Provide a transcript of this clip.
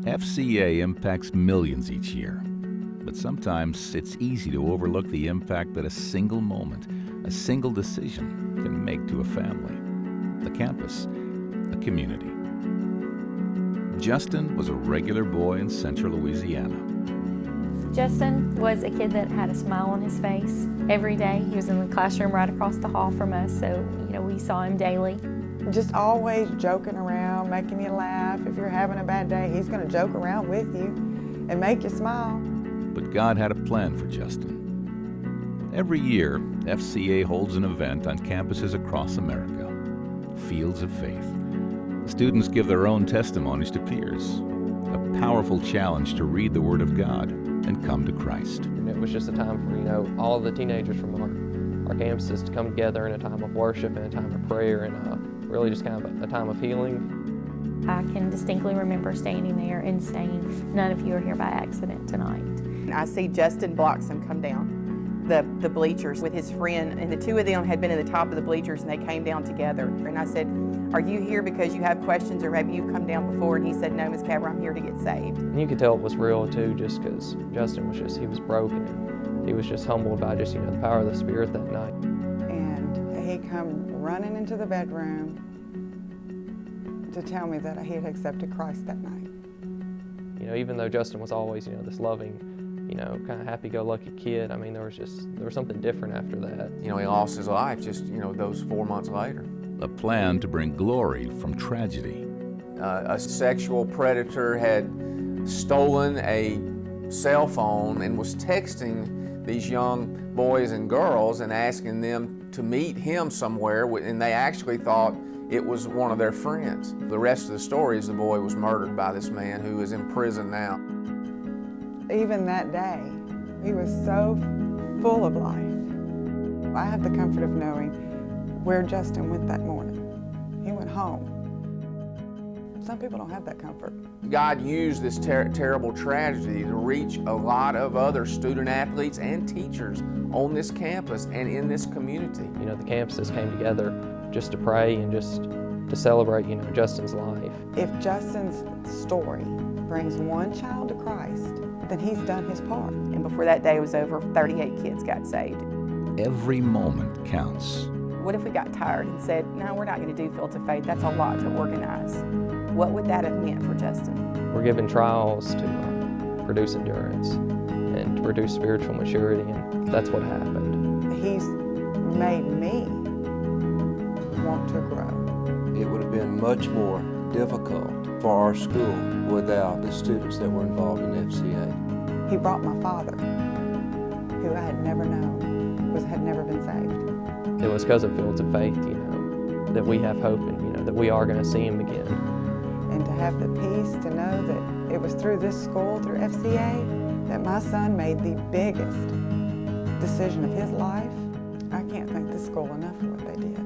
FCA impacts millions each year, but sometimes it's easy to overlook the impact that a single moment, a single decision can make to a family, a campus, a community. Justin was a regular boy in central Louisiana. Justin was a kid that had a smile on his face every day. He was in the classroom right across the hall from us, so we saw him daily. Just always joking around, making you laugh. If you're having a bad day, he's going to joke around with you and make you smile. But God had a plan for Justin. Every year, FCA holds an event on campuses across America, Fields of Faith. Students give their own testimonies to peers, a powerful challenge to read the Word of God and come to Christ. It was just a time for, all the teenagers from our campuses to come together in a time of worship and a time of prayer and really just kind of a time of healing. I can distinctly remember standing there and saying, none of you are here by accident tonight. I see Justin Bloxham come down the bleachers with his friend, and the two of them had been at the top of the bleachers and they came down together. And I said, are you here because you have questions or maybe you've come down before? And he said, no, Ms. Cabra, I'm here to get saved. And you could tell it was real too, just because Justin was he was broken and he was just humbled by just, the power of the Spirit that night. And he come running into the bedroom to tell me that he had accepted Christ that night. Even though Justin was always, this loving, kind of happy-go-lucky kid, there was something different after that. He lost his life just, those 4 months later. A plan to bring glory from tragedy. A sexual predator had stolen a cell phone and was texting these young boys and girls and asking them to meet him somewhere, and they actually thought it was one of their friends. The rest of the story is the boy was murdered by this man who is in prison now. Even that day, he was so full of life. I have the comfort of knowing where Justin went that morning. He went home. Some people don't have that comfort. God used this terrible tragedy to reach a lot of other student athletes and teachers on this campus and in this community. The campuses came together just to pray and just to celebrate, Justin's life. If Justin's story brings one child to Christ, then he's done his part. And before that day was over, 38 kids got saved. Every moment counts. What if we got tired and said, no, we're not going to do Fields of Faith, that's a lot to organize? What would that have meant for Justin? We're given trials to produce endurance and to produce spiritual maturity, and that's what happened. He's made me want to grow. It would have been much more difficult for our school without the students that were involved in FCA. He brought my father, who I had never known, had never been saved. It was because of Fields of Faith, that we have hope and, that we are going to see him again. And to have the peace to know that it was through this school, through FCA, that my son made the biggest decision of his life. I can't thank the school enough for what they did.